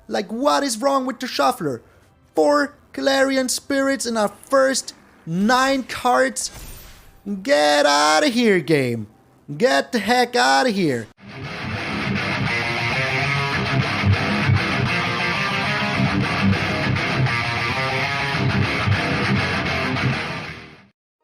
Like, what is wrong with the shuffler? 4 Clarion Spirits in our first 9 cards? Get out of here, game. Get the heck out of here.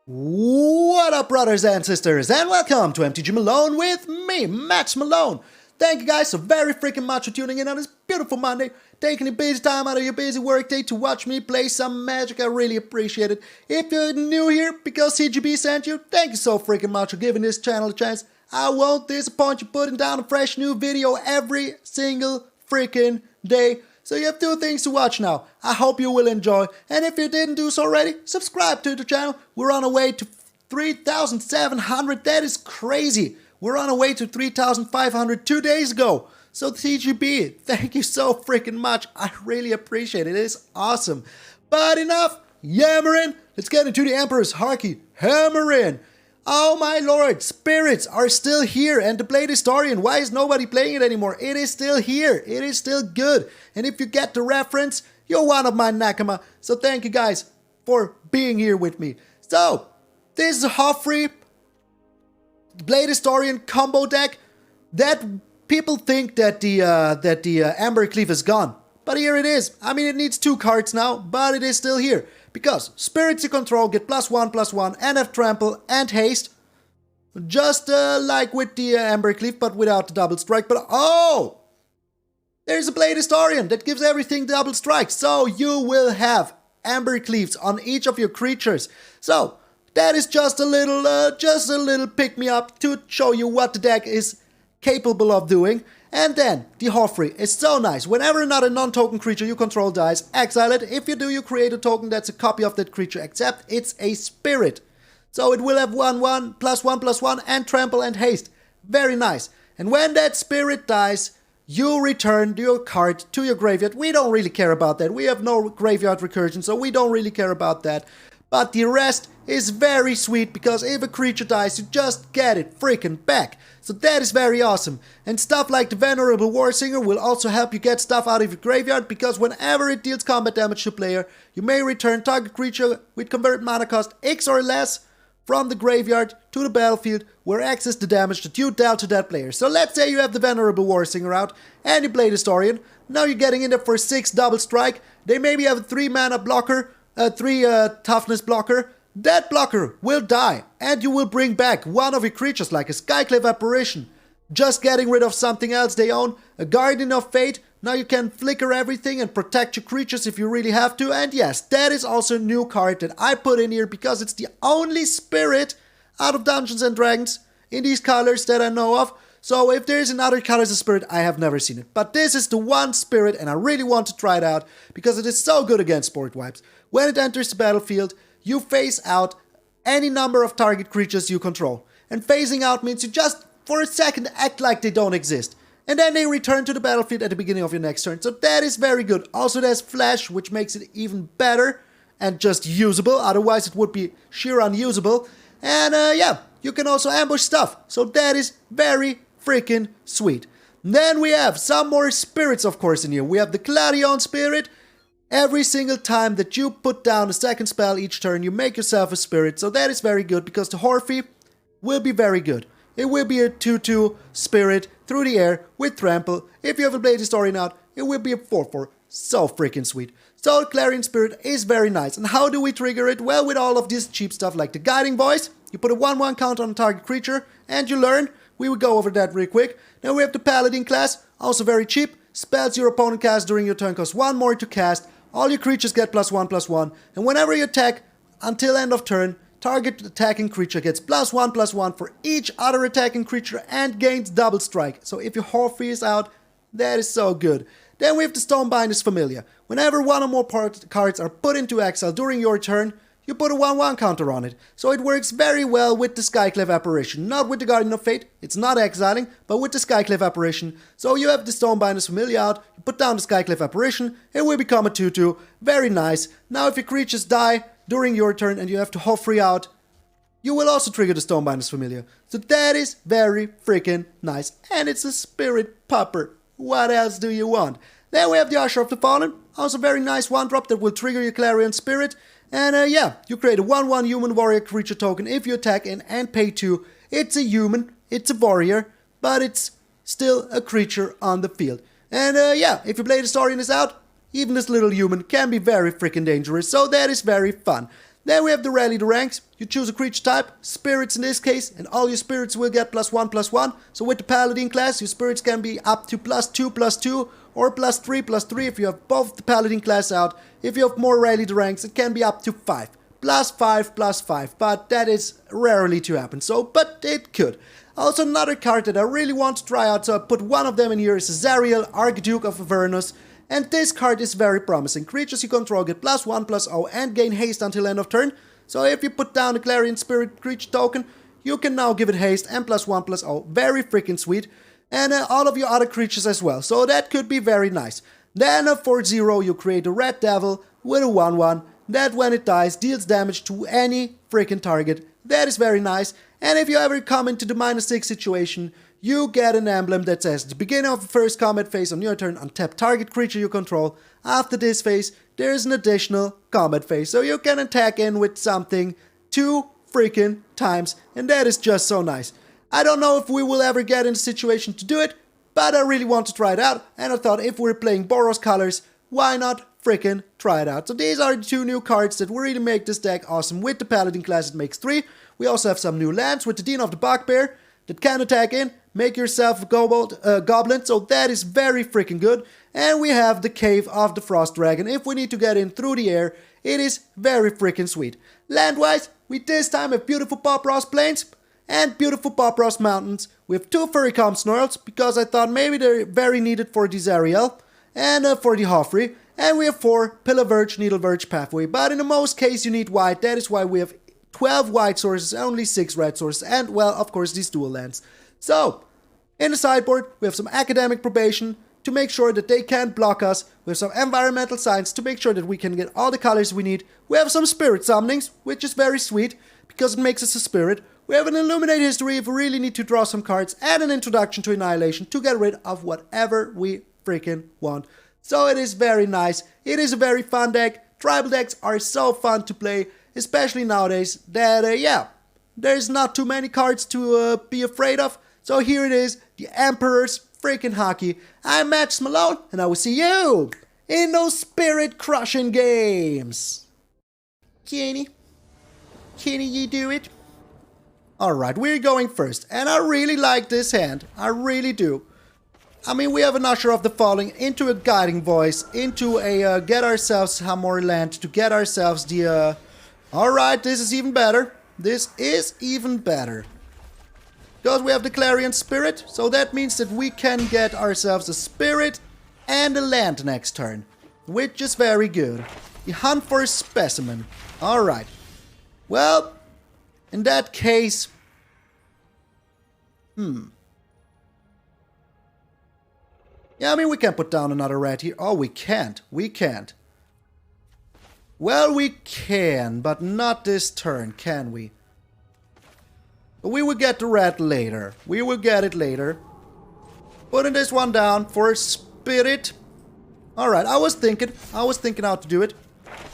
What up, brothers and sisters, and welcome to MTG Malone with me, MTG Malone. Thank you guys so very freaking much for tuning in on this beautiful Monday, taking a busy time out of your busy workday to watch me play some Magic. I really appreciate it. If you're new here because CGB sent you, thank you so freaking much for giving this channel a chance. I won't disappoint you putting down a fresh new video every single freaking day. So you have 2 things to watch now. I hope you will enjoy. And if you didn't do so already, subscribe to the channel. We're on our way to 3,700. That is crazy. We're on our way to 3,500 2 days ago. So TGB, thank you so freaking much. I really appreciate it. It is awesome. But enough yammering. Let's get into the Emperor's Haki. Hammer in. Oh my lord, spirits are still here, and the Blade Historian, why is nobody playing it anymore? It is still here, it is still good, and if you get the reference, you're one of my nakama, so thank you guys for being here with me. So, this is a Hofri Blade Historian combo deck that people think that the Ambercleave is gone, but here it is. I mean, it needs 2 cards now, but it is still here. Because spirits you control get +1/+1 and have trample and haste. Just like with the Ambercleave, but without the double strike. But oh! There's a Blade Historian that gives everything double strike. So you will have Ambercleaves on each of your creatures. So that is just a little pick-me-up to show you what the deck is capable of doing. And then, the Hofri is so nice. Whenever another non-token creature you control dies, exile it. If you do, you create a token that's a copy of that creature, except it's a spirit. So it will have 1/1, +1/+1, and trample and haste. Very nice. And when that spirit dies, you return your card to your graveyard. We don't really care about that. We have no graveyard recursion, so we don't really care about that. But the rest is very sweet, because if a creature dies, you just get it freaking back. So that is very awesome. And stuff like the Venerable Warsinger will also help you get stuff out of your graveyard, because whenever it deals combat damage to a player, you may return target creature with convert mana cost X or less from the graveyard to the battlefield, where X is the damage that you dealt to that player. So let's say you have the Venerable Warsinger out and you Blade Historian. Now you're getting in there for 6 double strike. They maybe have a 3 mana blocker, 3 toughness blocker. That blocker will die, and you will bring back one of your creatures like a Skyclave Apparition. Just getting rid of something else they own, a Guardian of Fate. Now you can flicker everything and protect your creatures if you really have to. And yes, that is also a new card that I put in here, because it's the only spirit out of Dungeons and Dragons in these colors that I know of. So if there's another color as a spirit, I have never seen it. But this is the one spirit, and I really want to try it out, because it is so good against board wipes. When it enters the battlefield, you phase out any number of target creatures you control. And phasing out means you just, for a second, act like they don't exist. And then they return to the battlefield at the beginning of your next turn. So that is very good. Also, there's Flash, which makes it even better and just usable. Otherwise, it would be sheer unusable. And yeah, you can also ambush stuff. So that is very freaking sweet. Then we have some more spirits, of course, in here. We have the Clarion Spirit. Every single time that you put down a second spell each turn, you make yourself a spirit. So that is very good, because the Hofri will be very good. It will be a 2/2 spirit through the air with trample. If you have a Blade Historian out, it will be a 4/4. So freaking sweet. So Clarion Spirit is very nice. And how do we trigger it? Well, with all of this cheap stuff like the Guiding Voice. You put a 1/1 counter on a target creature, and you learn. We will go over that real quick. Then we have the Paladin Class, also very cheap. Spells your opponent casts during your turn cost 1 more to cast. All your creatures get +1/+1, and whenever you attack until end of turn, target attacking creature gets +1/+1 for each other attacking creature and gains double strike. So if your Hofri is out, that is so good. Then we have the Stonebinder's Familiar. Whenever 1 or more cards are put into exile during your turn, you put a 1/1 counter on it. So it works very well with the Skyclave Apparition. Not with the Guardian of Fate, it's not exiling, but with the Skyclave Apparition. So you have the Stonebinder's Familiar out, you put down the Skyclave Apparition, it will become a 2/2. Very nice. Now if your creatures die during your turn and you have to Hofri out, you will also trigger the Stonebinder's Familiar. So that is very freaking nice. And it's a spirit popper. What else do you want? Then we have the Usher of the Fallen, also very nice 1-drop that will trigger your Clarion Spirit. And yeah, you create a 1/1 human warrior creature token if you attack in and pay 2. It's a human, it's a warrior, but it's still a creature on the field. And yeah, if you play the story in this out, even this little human can be very freaking dangerous, so that is very fun. Then we have the Rally the Ranks. You choose a creature type, spirits in this case, and all your spirits will get +1/+1. So with the Paladin class, your spirits can be up to +2/+2, or +3/+3 if you have both the Paladin class out. If you have more Rally the Ranks, it can be up to 5. +5/+5, but that is rarely to happen, so, but it could. Also another card that I really want to try out, so I put one of them in here, is Zariel, Archduke of Avernus. And this card is very promising. Creatures you control get +1/+0 and gain haste until end of turn. So if you put down a Clarion Spirit creature token, you can now give it haste and +1/+0. Very freaking sweet. And all of your other creatures as well. So that could be very nice. Then for 0 you create a Red Devil with a 1/1 that when it dies deals damage to any freaking target. That is very nice. And if you ever come into the -6 situation, you get an emblem that says, at the beginning of the first combat phase on your turn, untap target creature you control. After this phase, there is an additional combat phase, so you can attack in with something 2 freaking times, and that is just so nice. I don't know if we will ever get in a situation to do it, but I really want to try it out, and I thought if we're playing Boros colors, why not freaking try it out? So these are the 2 new cards that will really make this deck awesome. With the Paladin class, it makes 3. We also have some new lands with the Dean of the Bugbear that can attack in, make yourself a goblin, so that is very freaking good. And we have the Cave of the Frost Dragon. If we need to get in through the air, it is very freaking sweet. Land-wise, we this time have beautiful Pop Ross Plains and beautiful Pop Ross Mountains. We have 2 Furycalm Snarls, because I thought maybe they're very needed for the Zariel and for the Hofri. And we have 4 Needleverge, Needleverge Pathway. But in the most case you need white, that is why we have 12 white sources, only 6 red sources, and well, of course, these dual lands. So, in the sideboard, we have some Academic Probation to make sure that they can't block us. We have some Environmental Signs to make sure that we can get all the colors we need. We have some Spirit Summonings, which is very sweet, because it makes us a spirit. We have an Illuminate History if we really need to draw some cards, and an Introduction to Annihilation to get rid of whatever we freaking want. So it is very nice. It is a very fun deck. Tribal decks are so fun to play, especially nowadays that, yeah, there's not too many cards to be afraid of. So here it is, the Emperor's freaking Haki. I'm MTG Malone, and I will see you in those spirit-crushing games. Kenny, you do it? Alright, we're going first, and I really like this hand. I really do. I mean, we have an Usher of the Falling into a Guiding Voice, into a get ourselves some more land, to get ourselves the... Alright, this is even better. This is even better. Because we have the Clarion Spirit, so that means that we can get ourselves a Spirit and a land next turn. Which is very good. The Hunt for a Specimen. Alright. Well, in that case... Yeah, I mean, we can put down another red here. Oh, we can't. We can't. Well, we can, but not this turn, can we? We will get the red later. We will get it later. Putting this one down for Spirit. Alright, I was thinking how to do it.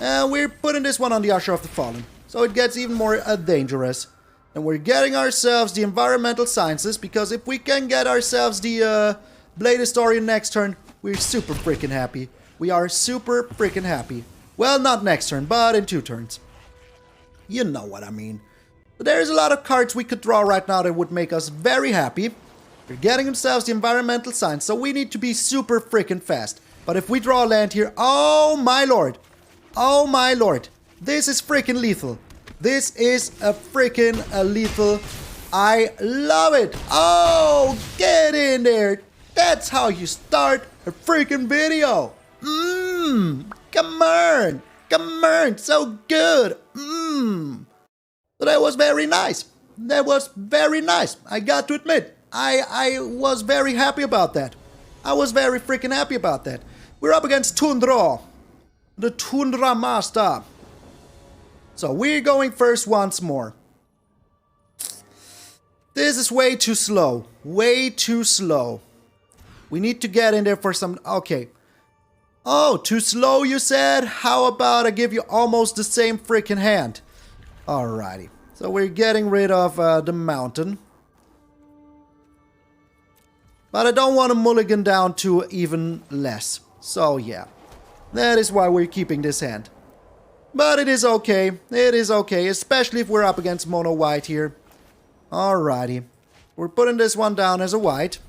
And we're putting this one on the Usher of the Fallen. So it gets even more dangerous. And we're getting ourselves the Environmental Sciences, because if we can get ourselves the Blade Historian next turn, we're super freaking happy. We are super freaking happy. Well, not next turn, but in 2 turns. You know what I mean. But there's a lot of cards we could draw right now that would make us very happy. We're getting ourselves the Environmental Signs, so we need to be super freaking fast. But if we draw a land here, oh my lord. Oh my lord. This is freaking lethal. This is a freaking lethal. I love it. Oh, get in there. That's how you start a freaking video. Come on. Come on. So good. So that was very nice. That was very nice. I got to admit. I was very happy about that. I was very freaking happy about that. We're up against Tundra. The Tundra Master. So we're going first once more. This is way too slow. Way too slow. We need to get in there for some... Okay. Oh, too slow you said? How about I give you almost the same freaking hand? Alrighty. So we're getting rid of the mountain. But I don't want to mulligan down to even less. So yeah. That is why we're keeping this hand. But it is okay. It is okay. Especially if we're up against mono white here. Alrighty. We're putting this one down as a white.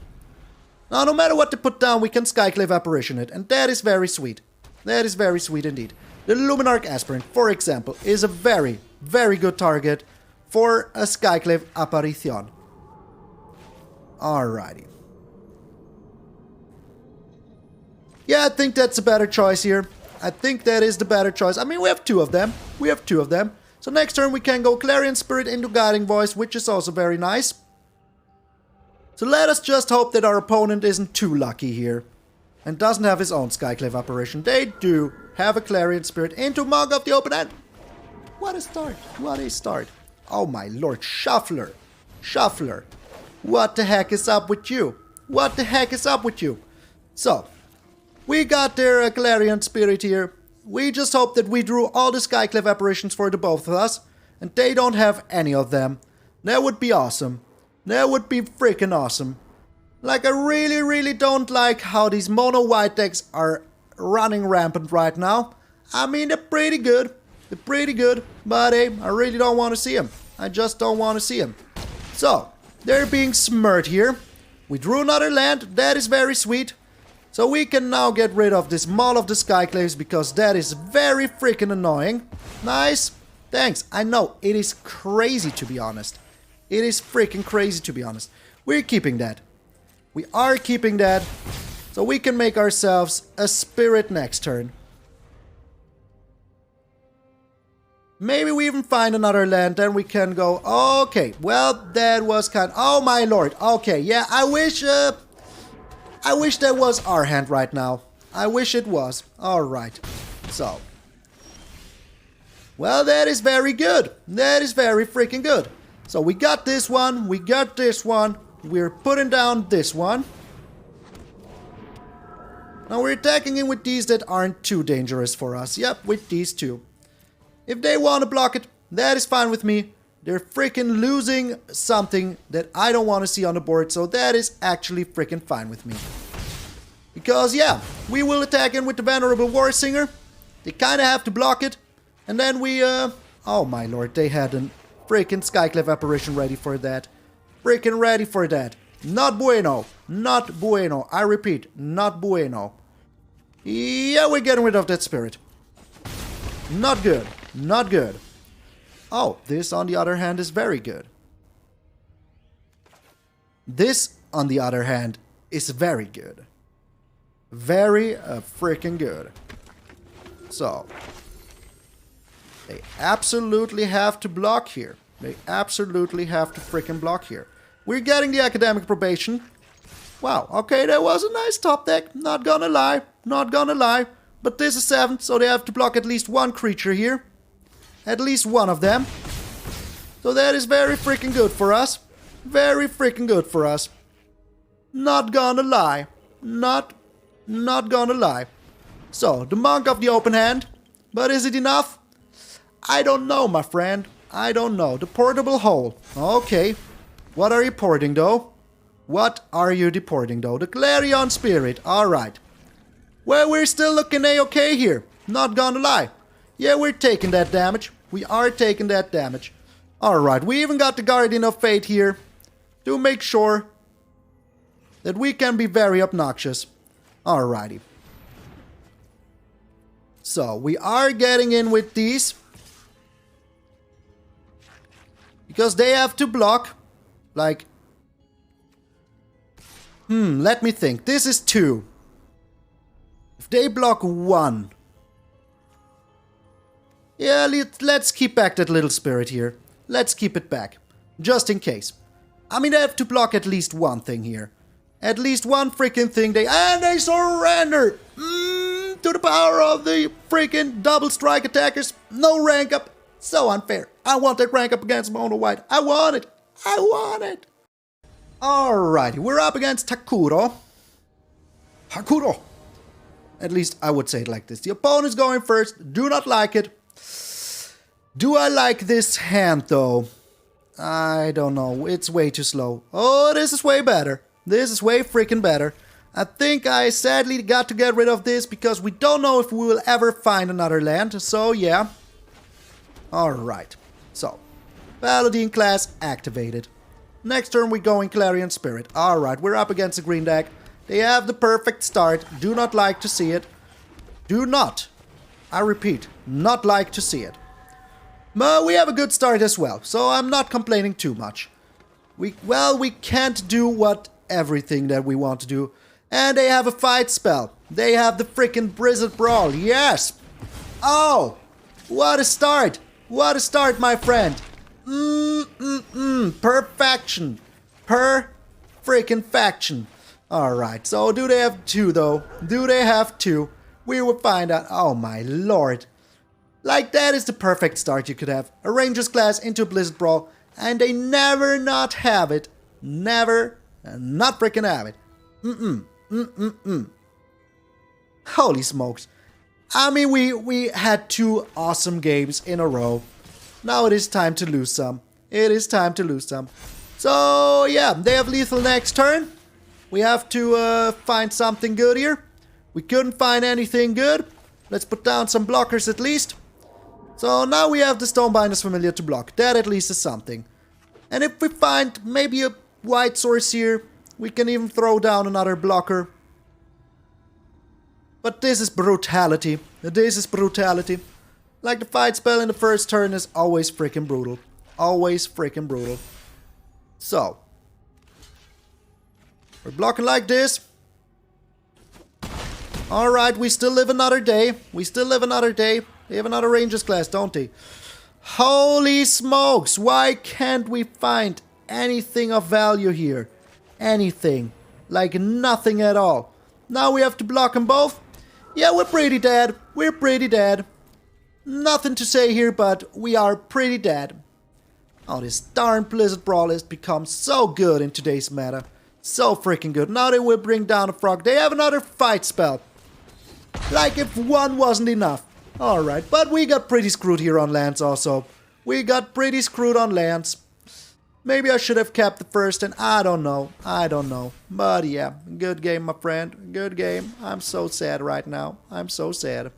Now, no matter what they put down, we can Skyclave Apparition it, and that is very sweet. That is very sweet indeed. The Luminarch Aspirant, for example, is a very, very good target for a Skyclave Apparition. Alrighty. Yeah, I think that's a better choice here. I think that is the better choice. I mean, we have two of them. We have two of them. So next turn we can go Clarion Spirit into Guiding Voice, which is also very nice. So let us just hope that our opponent isn't too lucky here. And doesn't have his own Skyclave Apparition. They do have a Clarion Spirit into Monk of the Open End. What a start. What a start. Oh my lord. Shuffler. Shuffler. What the heck is up with you? What the heck is up with you? So, we got their Clarion Spirit here. We just hope that we drew all the Skyclave Apparitions for the both of us. And they don't have any of them. That would be awesome. That would be freaking awesome. Like, I really, really don't like how these mono white decks are running rampant right now. I mean, they're pretty good. They're pretty good. But hey, I really don't want to see them. I just don't want to see them. So, they're being smurred here. We drew another land. That is very sweet. So we can now get rid of this Maul of the Skyclaves because that is very freaking annoying. Nice. Thanks. I know, it is crazy to be honest. It is freaking crazy to be honest. We're keeping that. We are keeping that. So we can make ourselves a spirit next turn. Maybe we even find another land, then we can go... Okay, well, that was kind... Oh my lord. Okay, yeah, I wish that was our hand right now. I wish it was. Alright. So. Well, that is very good. That is very freaking good. So we got this one, we got this one, we're putting down this one. Now we're attacking in with these that aren't too dangerous for us. Yep, with these two. If they want to block it, that is fine with me. They're freaking losing something that I don't want to see on the board, so that is actually freaking fine with me. Because yeah, we will attack in with the Venerable Warsinger. They kind of have to block it. And then we, oh my lord, they had an... freaking Skyclave Apparition ready for that. Freaking ready for that. Not bueno. Not bueno. I repeat, not bueno. Yeah, we're getting rid of that spirit. Not good. Not good. Oh, this on the other hand is very good. This on the other hand is very good. Very freaking good. So... they absolutely have to block here. They absolutely have to freaking block here. We're getting the Academic Probation. Wow, okay, that was a nice top deck. Not gonna lie. Not gonna lie. But this is 7, so they have to block at least one creature here. At least one of them. So that is very freaking good for us. Very freaking good for us. Not gonna lie. Not gonna lie. So, the Monk of the Open Hand. But is it enough? I don't know, my friend. I don't know. The Portable Hole. Okay. What are you porting, though? What are you deporting, though? The Clarion Spirit. Alright. Well, we're still looking A-okay here. Not gonna lie. Yeah, we're taking that damage. We are taking that damage. Alright, we even got the Guardian of Fate here. To make sure that we can be very obnoxious. Alrighty. So, we are getting in with these. Because they have to block. Like... let me think. This is 2. If they block 1... yeah, let's keep back that little spirit here. Let's keep it back. Just in case. I mean, they have to block at least one thing here. At least one freaking thing. And they surrender! To the power of the freaking double strike attackers. No rank up. So unfair. I want that rank up against Mono White. I want it. I want it. Alrighty, we're up against Takuro. Hakuro. At least I would say it like this. The opponent's going first. Do not like it. Do I like this hand, though? I don't know. It's way too slow. Oh, this is way better. This is way freaking better. I think I sadly got to get rid of this because we don't know if we will ever find another land. So, yeah. Alright. So, Paladin Class activated. Next turn we go in Clarion Spirit. Alright, we're up against a green deck. They have the perfect start. Do not like to see it. Do not, I repeat, not like to see it. But we have a good start as well, so I'm not complaining too much. We can't do everything that we want to do. And they have a fight spell. They have the freaking Blizzard Brawl. Yes! Oh! What a start! What a start, my friend! Perfection. Per freaking faction. Alright, so do they have two though? Do they have two? We will find out. Oh my lord. Like that is the perfect start you could have. A Rangers class into a Blizzard Brawl and they never not have it. Never not freaking have it. Holy smokes. I mean, we had two awesome games in a row. Now it is time to lose some. It is time to lose some. So, yeah, they have lethal next turn. We have to find something good here. We couldn't find anything good. Let's put down some blockers at least. So now we have the Stonebinder's Familiar to block. That at least is something. And if we find maybe a white source here, we can even throw down another blocker. But this is brutality. This is brutality. Like the fight spell in the first turn is always freaking brutal. Always freaking brutal. So. We're blocking like this. Alright, we still live another day. We still live another day. They have another Rangers class, don't they? Holy smokes! Why can't we find anything of value here? Anything. Like nothing at all. Now we have to block them both. Yeah, we're pretty dead. We're pretty dead. Nothing to say here, but we are pretty dead. Oh, this darn Blizzard Brawl has become so good in today's meta. So freaking good. Now they will bring down a frog. They have another fight spell. Like if one wasn't enough. Alright, but we got pretty screwed here on lands also. We got pretty screwed on lands. Maybe I should have kept the first and I don't know. I don't know. But yeah, good game, my friend. Good game. I'm so sad right now. I'm so sad.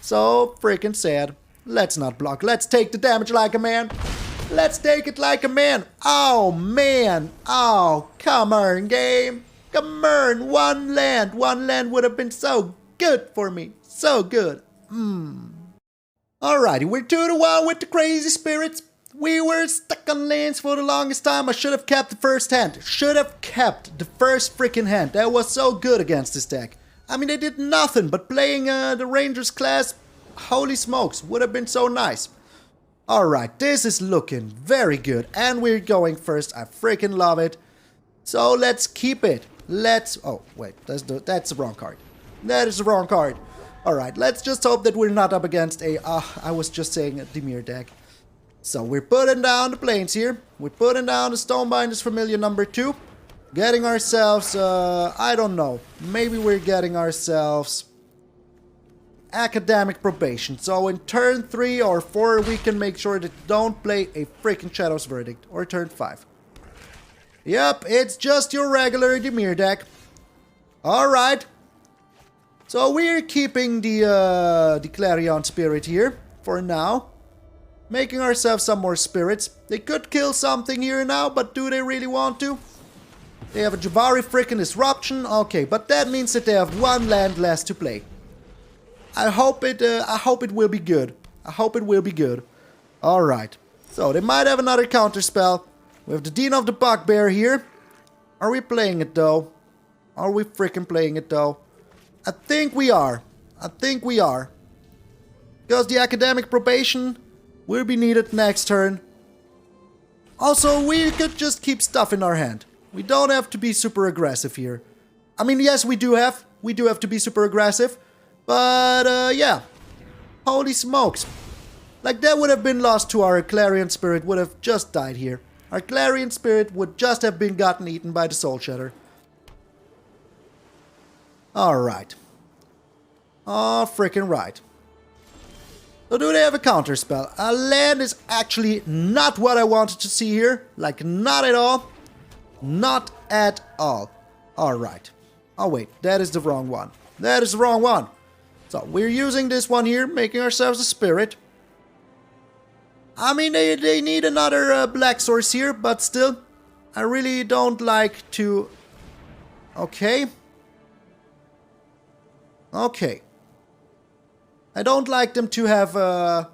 So freaking sad. Let's not block. Let's take the damage like a man. Let's take it like a man. Oh, man. Oh, come on, game. Come on. One land. One land would have been so good for me. So good. Alrighty, we're 2-1 with the crazy spirits. We were stuck on lands for the longest time. I should have kept the first hand. Should have kept the first freaking hand. That was so good against this deck. I mean, they did nothing but playing the Rangers class. Holy smokes, would have been so nice. Alright, this is looking very good. And we're going first. I freaking love it. So let's keep it. Let's... Oh, wait, that's the wrong card. That is the wrong card. Alright, let's just hope that we're not up against a... I was just saying a Dimir deck. So we're putting down the planes here. We're putting down the Stonebinder's Familiar number 2. Getting ourselves... I don't know. Maybe we're getting ourselves... Academic Probation. So in turn 3 or 4 we can make sure that you don't play a freaking Shadow's Verdict. Or turn 5. Yep, it's just your regular Dimir deck. Alright. So we're keeping the Clarion Spirit here for now. Making ourselves some more spirits. They could kill something here now, but do they really want to? They have a Javari freaking Disruption. Okay, but that means that they have one land less to play. I hope it will be good. I hope it will be good. Alright. So they might have another counter spell. We have the Dean of the Bugbear here. Are we playing it though? Are we freaking playing it though? I think we are. I think we are. Because the Academic Probation will be needed next turn. Also, we could just keep stuff in our hand. We don't have to be super aggressive here. I mean, yes, we do have to be super aggressive. But, yeah. Holy smokes. Like, that would have been lost to our Clarion Spirit, would have just died here. Our Clarion Spirit would just have been gotten eaten by the Soul Shatter. Alright. Oh, freaking right. So do they have a counter spell? A land is actually not what I wanted to see here. Like, not at all. Not at all. Alright. Oh wait, that is the wrong one. That is the wrong one. So, we're using this one here, making ourselves a spirit. I mean, they need another black source here, but still, I really don't like to... Okay. Okay. I don't like them to have a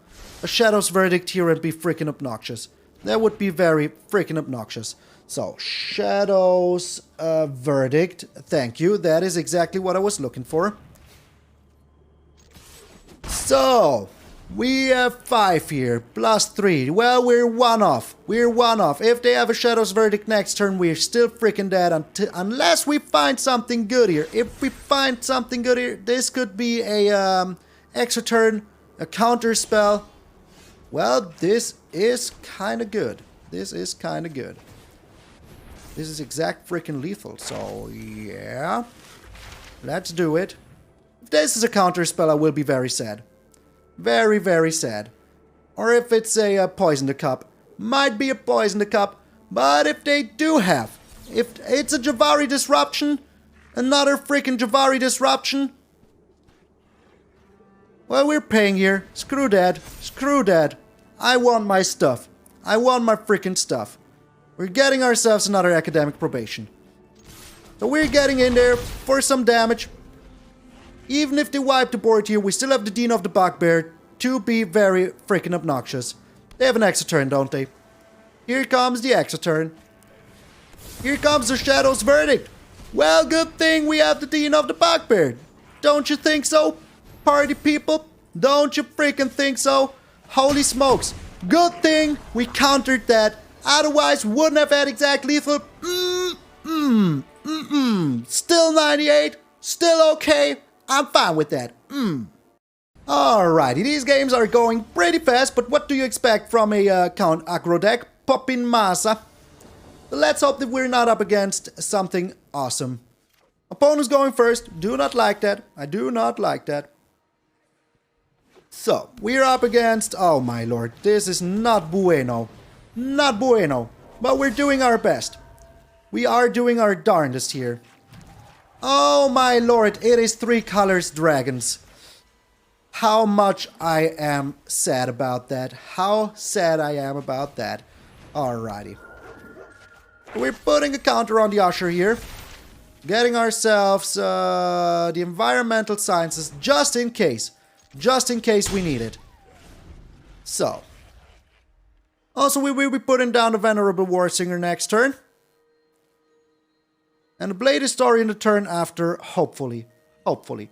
Shadow's Verdict here and be freaking obnoxious. That would be very freaking obnoxious. So, Shadow's Verdict. Thank you. That is exactly what I was looking for. So, we have 5 here, plus 3. Well, we're 1 off. We're 1 off. If they have a Shadow's Verdict next turn, we're still freaking dead unless we find something good here. If we find something good here, this could be a extra turn, a counter spell. Well, this is kind of good. This is kind of good. This is exact freaking lethal, so yeah. Let's do it. If this is a counter spell, I will be very sad. Very, very sad. Or if it's a poison the cup. Might be a poison the cup. But if they do have, if it's a Javari disruption, another freaking Javari disruption. Well, we're paying here. Screw that. Screw that. I want my stuff. I want my freaking stuff. We're getting ourselves another academic probation. So we're getting in there for some damage. Even if they wipe the board here, we still have the Dean of the Bugbear to be very freaking obnoxious. They have an extra turn, don't they? Here comes the extra turn. Here comes the Shadow's Verdict. Well, good thing we have the Dean of the Bugbear. Don't you think so, party people? Don't you freaking think so? Holy smokes. Good thing we countered that. Otherwise, wouldn't have had exact lethal. Still 98. Still okay. I'm fine with that. Alrighty, these games are going pretty fast, but what do you expect from a Count aggro deck? Poppin' massa. Let's hope that we're not up against something awesome. Opponent's going first. Do not like that. I do not like that. So, we're up against... Oh my lord, this is not bueno. Not bueno. But we're doing our best. We are doing our darndest here. Oh my lord, it is 3 colors dragons. How much I am sad about that. How sad I am about that. Alrighty. We're putting a counter on the Usher here. Getting ourselves the environmental sciences just in case. Just in case we need it. So. Also, we will be putting down the Venerable Warsinger next turn. And the Blade Historian the turn after, hopefully. Hopefully.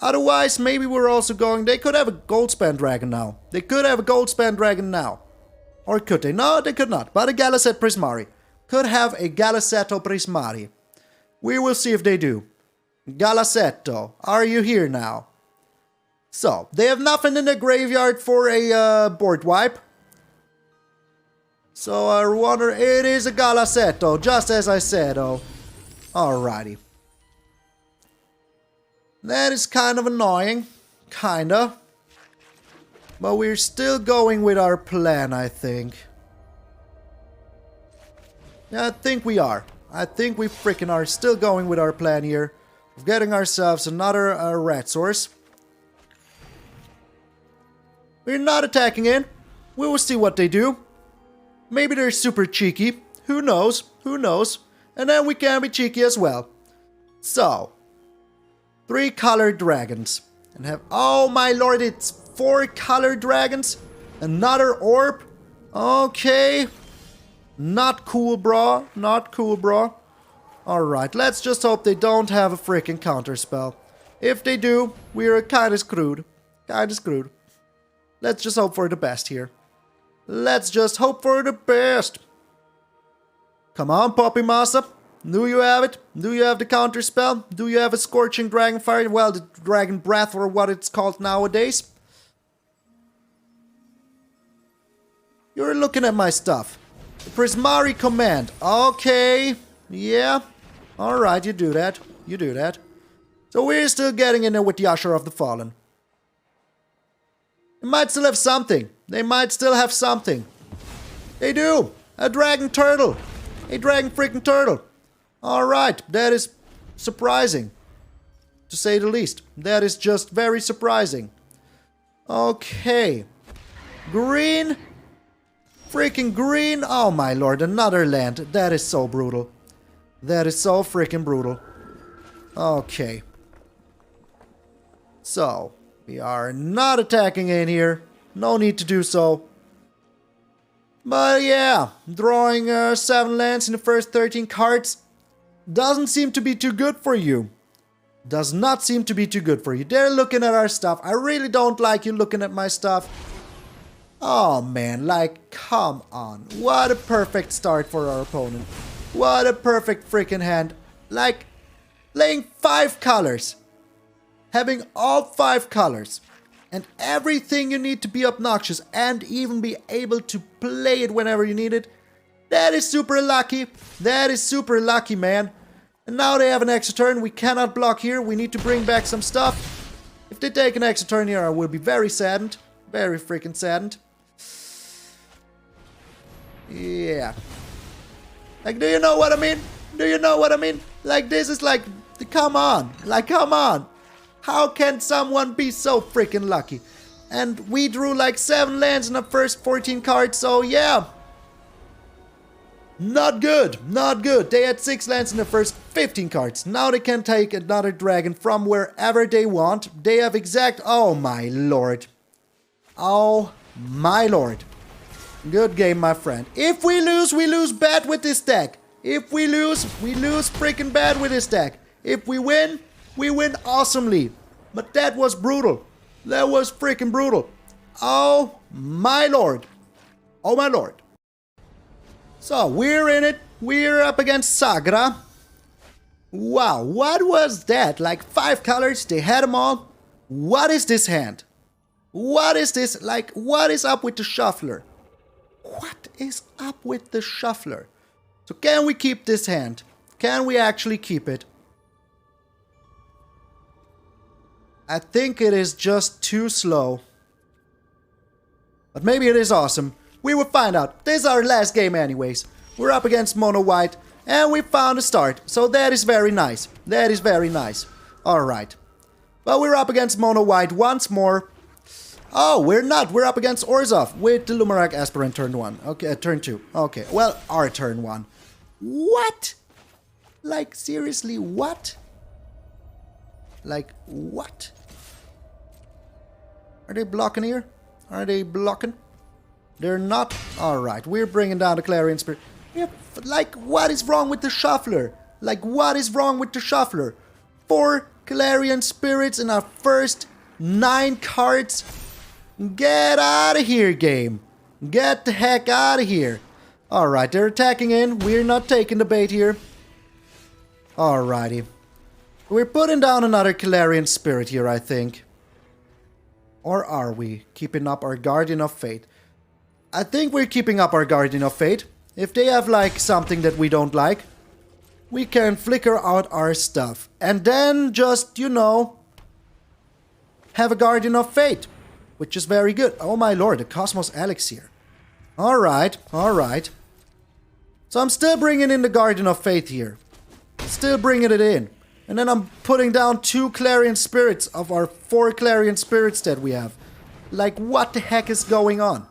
Otherwise, maybe we're also going... They could have a Goldspan Dragon now. They could have a Goldspan Dragon now. Or could they? No, they could not. But a Galacet Prismari. Could have a Galaceto Prismari. We will see if they do. Galaceto, are you here now? So, they have nothing in the graveyard for a board wipe. So, I wonder, it is a Galaceto, just as I said, oh. Alrighty. That is kind of annoying. Kinda. But we're still going with our plan, I think. Yeah, I think we are. I think we freaking are still going with our plan here. Of getting ourselves another red source. We're not attacking in. We will see what they do. Maybe they're super cheeky. Who knows? Who knows? And then we can be cheeky as well. So. 3 colored dragons. And have... Oh my lord, it's 4 colored dragons. Another orb. Okay. Not cool, bro. Not cool, bro. Alright, let's just hope they don't have a freaking counter spell. If they do, we're kinda screwed. Kinda screwed. Let's just hope for the best here. Let's just hope for the best. Come on, Poppy Massa. Do you have it? Do you have the counter spell? Do you have a Scorching Dragon Fire? Well, the Dragon Breath or what it's called nowadays. You're looking at my stuff. The Prismari Command. Okay. Yeah. Alright, you do that. You do that. So we're still getting in there with the Usher of the Fallen. They might still have something. They might still have something. They do. A dragon turtle. A dragon freaking turtle. Alright, that is surprising. To say the least. That is just very surprising. Okay. Green. Freaking green. Oh my lord, another land. That is so brutal. That is so freaking brutal. Okay. So, we are not attacking in here. No need to do so. But yeah, drawing 7 lands in the first 13 cards doesn't seem to be too good for you. Does not seem to be too good for you. They're looking at our stuff. I really don't like you looking at my stuff. Oh man, like, come on. What a perfect start for our opponent. What a perfect freaking hand. Like, playing 5 colors. Having all 5 colors. And everything you need to be obnoxious and even be able to play it whenever you need it. That is super lucky. That is super lucky, man. And now they have an extra turn. We cannot block here. We need to bring back some stuff. If they take an extra turn here, I will be very saddened. Very freaking saddened. Yeah. Like, do you know what I mean? Do you know what I mean? Like, this is like, come on. Like, come on. How can someone be so freaking lucky? And we drew like 7 lands in the first 14 cards, so yeah. Not good, not good. They had 6 lands in the first 15 cards. Now they can take another dragon from wherever they want. They have exact... Oh my lord. Oh my lord. Good game, my friend. If we lose bad with this deck. If we lose freaking bad with this deck. If we win awesomely. But that was brutal. That was freaking brutal. Oh my lord. Oh my lord. So, we're in it. We're up against Sagra. Wow, what was that? Like 5 colors, they had them all. What is this hand? What is this? Like, what is up with the shuffler? What is up with the shuffler? So, can we keep this hand? Can we actually keep it? I think it is just too slow. But maybe it is awesome. We will find out. This is our last game anyways. We're up against Mono White. And we found a start. So that is very nice. That is very nice. Alright. Well, we're up against Mono White once more. Oh, we're not. We're up against Orzhov with the Lumarak Aspirant turn 1. Okay, turn 2. Okay, well, our turn 1. What? Like, seriously, what? Like, what? Are they blocking here? Are they blocking? They're not. Alright, we're bringing down the Clarion Spirit. Yeah, like, what is wrong with the shuffler? Like, what is wrong with the shuffler? 4 Clarion Spirits in our first 9 cards? Get out of here, game. Get the heck out of here. Alright, they're attacking in. We're not taking the bait here. Alrighty. We're putting down another Clarion Spirit here, I think. Or are we keeping up our Guardian of Fate? I think we're keeping up our Guardian of Fate. If they have, like, something that we don't like, we can flicker out our stuff. And then just, you know, have a Guardian of Fate. Which is very good. Oh my lord, the Cosmos Elixir. Alright, alright. So I'm still bringing in the Guardian of Fate here. Still bringing it in. And then I'm putting down 2 Clarion Spirits of our 4 Clarion Spirits that we have. Like, what the heck is going on?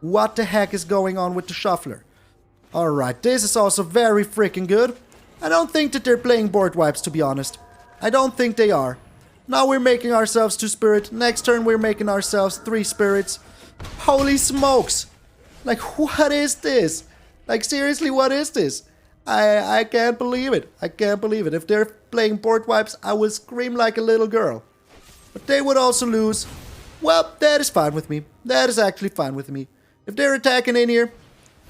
What the heck is going on with the shuffler? Alright, this is also very freaking good. I don't think that they're playing board wipes, to be honest. I don't think they are. Now we're making ourselves 2 spirit. Next turn we're making ourselves 3 spirits. Holy smokes! Like, what is this? Like, seriously, what is this? I can't believe it. I can't believe it. If they're playing board wipes, I will scream like a little girl. But they would also lose. Well, that is fine with me. That is actually fine with me. If they're attacking in here,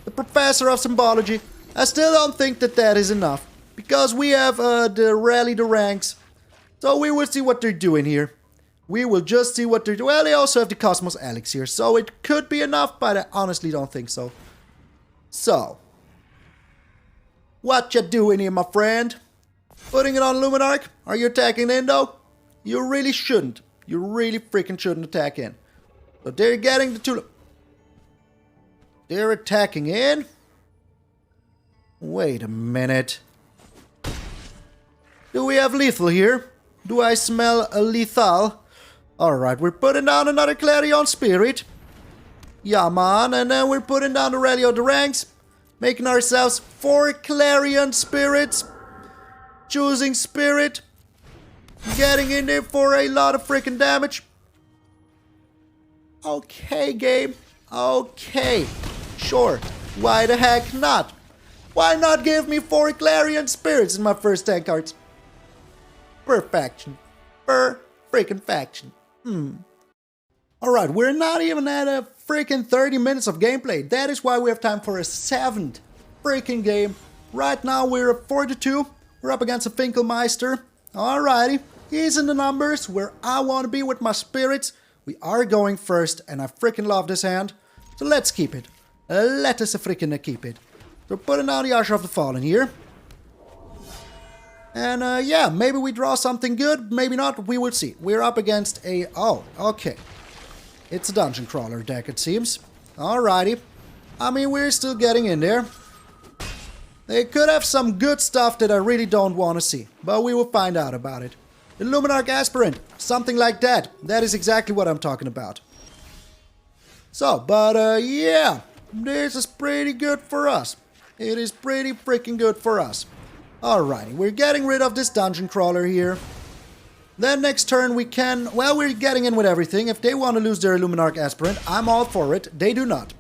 the Professor of Symbology, I still don't think that that is enough. Because we have the Rally the Ranks. So we will see what they're doing here. We will just see what they're doing. Well, they also have the Cosmos Elixir, so it could be enough, but I honestly don't think so. So, what you doing here, my friend? Putting it on Luminarch. Are you attacking in though? You really shouldn't. You really freaking shouldn't attack in. So they're getting the tulip. They're attacking in. Wait a minute. Do we have lethal here? Do I smell a lethal? Alright, we're putting down another Clarion Spirit. Yeah, man. And then we're putting down the Rally of the Ranks. Making ourselves 4 Clarion Spirits. Choosing Spirit. Getting in there for a lot of freaking damage. Okay, game. Okay. Sure. Why the heck not? Why not give me 4 Clarion Spirits in my first 10 cards? Perfection. Per freaking faction. Alright, we're not even at a freaking 30 minutes of gameplay. That is why we have time for a 7th freaking game. Right now we're at 42. We're up against a Finkelmeister. Alrighty. He's in the numbers where I want to be with my spirits. We are going first and I freaking love this hand. So let's keep it. Let us freaking keep it. So putting down the Usher of the Fallen here. And yeah, maybe we draw something good, maybe not, we will see. We're up against a... oh, okay. It's a Dungeon Crawler deck, it seems. Alrighty. I mean, we're still getting in there. They could have some good stuff that I really don't want to see, but we will find out about it. The Luminarch Aspirant, something like that. That is exactly what I'm talking about. So, but yeah, this is pretty good for us. It is pretty freaking good for us. Alrighty, we're getting rid of this Dungeon Crawler here. Then next turn we can... well, we're getting in with everything. If they want to lose their Luminarch Aspirant, I'm all for it. They do not.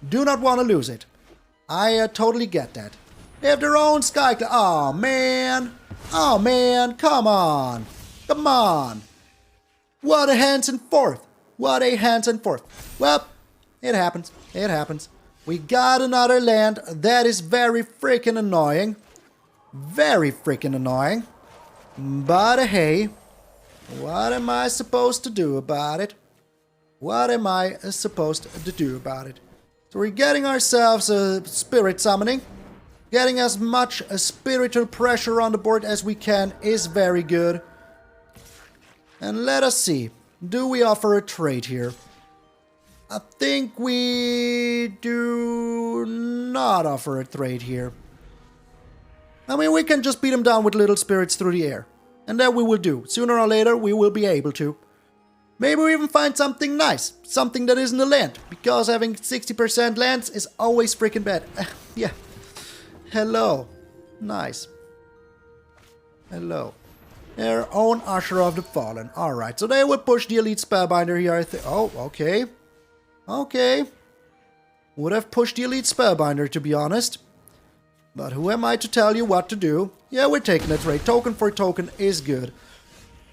Do not want to lose it. I totally get that. They have their own Skyclave... oh, man. Oh, man. Come on. Come on. What a hands and forth. What a hands and forth. Well, it happens. It happens. We got another land. That is very freaking annoying. Very freaking annoying. But hey, what am I supposed to do about it? What am I supposed to do about it? So we're getting ourselves a spirit summoning. Getting as much spiritual pressure on the board as we can is very good. And let us see. Do we offer a trade here? I think we do not offer a trade here. I mean, we can just beat them down with little spirits through the air. And that we will do. Sooner or later, we will be able to. Maybe we even find something nice. Something that isn't a land. Because having 60% lands is always freaking bad. Yeah. Hello. Nice. Hello. Their own Usher of the Fallen. Alright, so they will push the Elite Spellbinder here, I think. Oh, okay. Okay. Would have pushed the Elite Spellbinder, to be honest. But who am I to tell you what to do? Yeah, we're taking a trade. Token for token is good.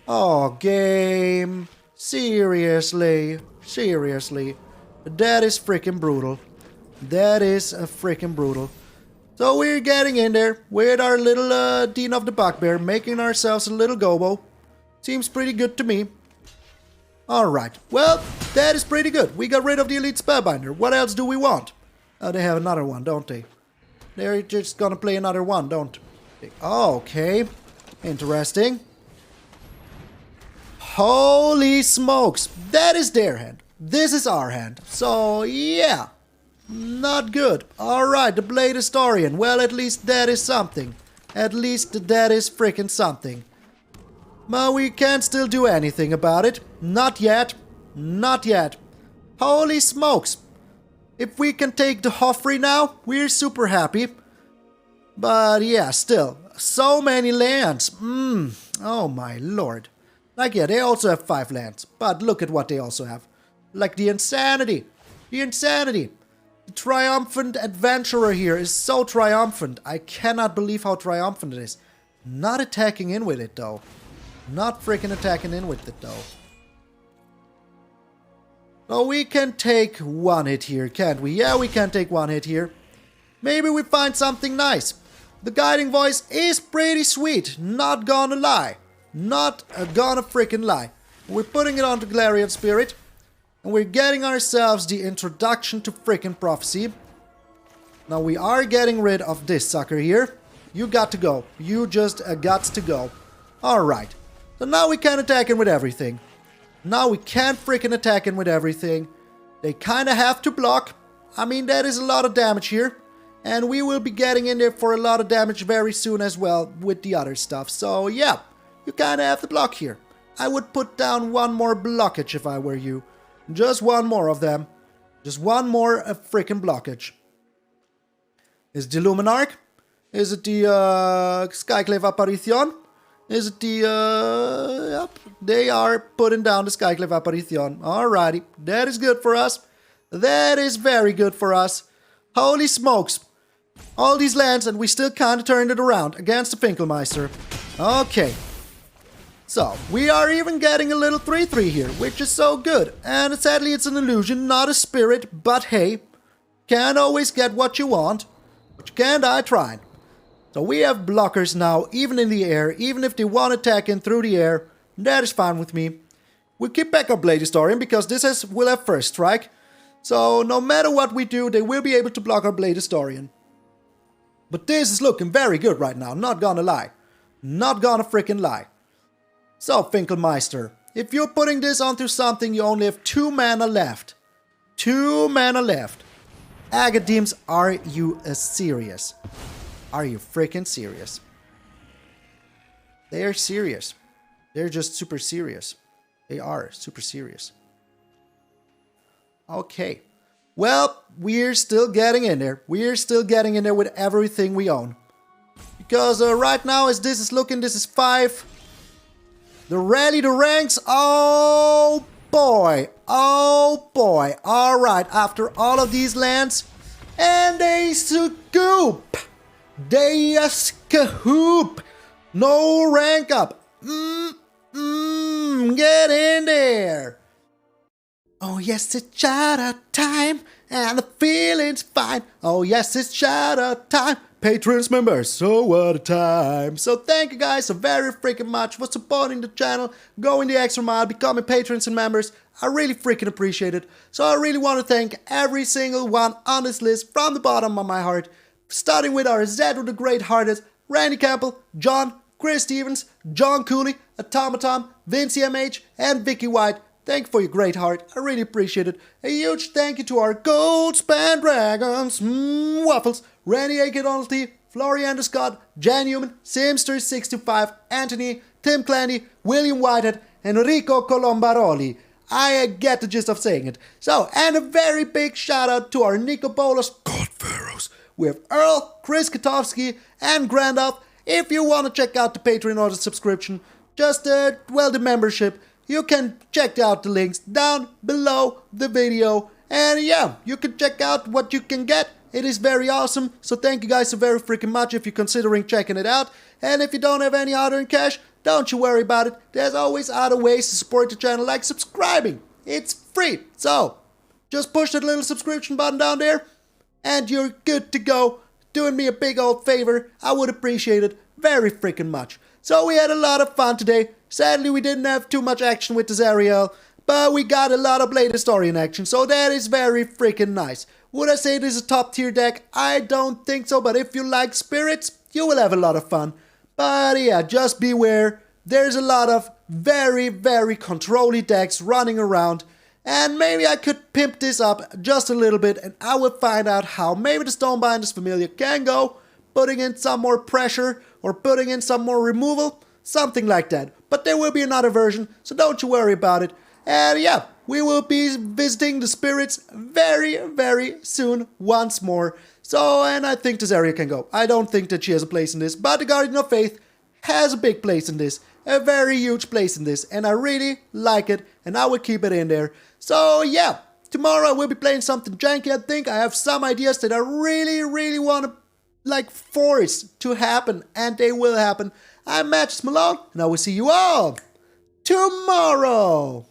Oh, game. Seriously. Seriously. That is freaking brutal. That is freaking brutal. So we're getting in there with our little Dean of the Bugbear, making ourselves a little gobo. Seems pretty good to me. Alright, well, that is pretty good. We got rid of the Elite Spellbinder. What else do we want? Oh, they have another one, don't they? They're just gonna play another one, don't they? Oh, okay. Interesting. Holy smokes. That is their hand. This is our hand. So, yeah. Not good. Alright, the Blade Historian. Well, at least that is something. At least that is freaking something. But we can't still do anything about it. Not yet. Not yet. Holy smokes. If we can take the Hofri now, we're super happy. But yeah, still. So many lands. Oh my lord. Like, yeah, they also have 5 lands. But look at what they also have. Like the Insanity. The Insanity. The Triumphant Adventurer here is so triumphant. I cannot believe how triumphant it is. Not attacking in with it, though. Not freaking attacking in with it, though. So we can take one hit here, can't we? Yeah, we can take one hit here. Maybe we find something nice. The Guiding Voice is pretty sweet. Not gonna lie. Not gonna freaking lie. We're putting it onto Clarion Spirit. And we're getting ourselves the introduction to freaking Prophecy. Now we are getting rid of this sucker here. You got to go. You just got to go. Alright. So now we can attack in with everything. Now we can freaking attack in with everything. They kind of have to block. I mean, that is a lot of damage here. And we will be getting in there for a lot of damage very soon as well with the other stuff. So yeah, you kind of have to block here. I would put down one more blockage if I were you. Just one more of them. Just one more freaking blockage. Is it the Luminarch? Is it the Skyclave Apparition? Is it the... Yep, they are putting down the Skyclave Apparition. Alrighty, that is good for us. That is very good for us. Holy smokes. All these lands and we still kind of turned it around against the Finkelmeister. Okay. So, we are even getting a little 3-3 here, which is so good. And sadly it's an illusion, not a spirit, but hey, can't always get what you want, but you can die trying. So we have blockers now, even in the air, even if they want to attack in through the air, that is fine with me. We'll keep back our Blade Historian because this will have first strike. So no matter what we do, they will be able to block our Blade Historian. But this is looking very good right now, not gonna lie. Not gonna freaking lie. So, Finkelmeister, if you're putting this onto something, you only have 2 mana left. 2 mana left. Agadeems, are you serious? Are you freaking serious? They are serious. They're just super serious. They are super serious. Okay. Well, we're still getting in there. We're still getting in there with everything we own. Because right now, as this is looking, this is 5. The rally the ranks, oh boy, oh boy. Alright, after all of these lands, and they scoop. They scoop. No rank up. Get in there. Oh yes, it's shadow time, and the feeling's fine. Oh yes, it's shadow time. Patrons, members, so what a time. So thank you guys so very freaking much for supporting the channel, going the extra mile, becoming patrons and members. I really freaking appreciate it. So I really want to thank every single one on this list from the bottom of my heart. Starting with our Zed with the Great Hearted, Randy Campbell, John, Chris Stevens, John Cooley, Automaton, Vinci MH, and Vicky White. Thank you for your great heart. I really appreciate it. A huge thank you to our Gold Span Dragons, Waffles, Randy A. Donalty, Florian Scott, Jan Newman, Simster65, Anthony, Tim Clandy, William Whitehead, and Enrico Colombaroli. I get the gist of saying it. So, and a very big shout out to our Nico Bolas God Pharaohs. We have Earl, Chris Katowski, and Grandolph. If you want to check out the Patreon or the subscription, just, the membership, you can check out the links down below the video. And yeah, you can check out what you can get. It is very awesome. So thank you guys so very freaking much if you're considering checking it out. And if you don't have any other in cash, don't you worry about it. There's always other ways to support the channel, like subscribing. It's free. So just push that little subscription button down there and you're good to go. Doing me a big old favor. I would appreciate it very freaking much. So we had a lot of fun today. Sadly, we didn't have too much action with the Zariel, but we got a lot of Blade Historian action, so that is very freaking nice. Would I say this is a top tier deck? I don't think so, but if you like spirits, you will have a lot of fun. But yeah, just beware. There's a lot of very, very control-y decks running around, and maybe I could pimp this up just a little bit, and I will find out how maybe the Stonebinder's Familiar can go, putting in some more pressure, or putting in some more removal, something like that. But there will be another version, so don't you worry about it. And yeah, we will be visiting the spirits very, very soon once more. So, and I think the Zariel can go. I don't think that she has a place in this, but the Guardian of Faith has a big place in this. A very huge place in this, and I really like it, and I will keep it in there. So yeah, tomorrow I will be playing something janky. I think I have some ideas that I really, really want to force to happen, and they will happen. I'm MTG Malone, and I will see you all tomorrow.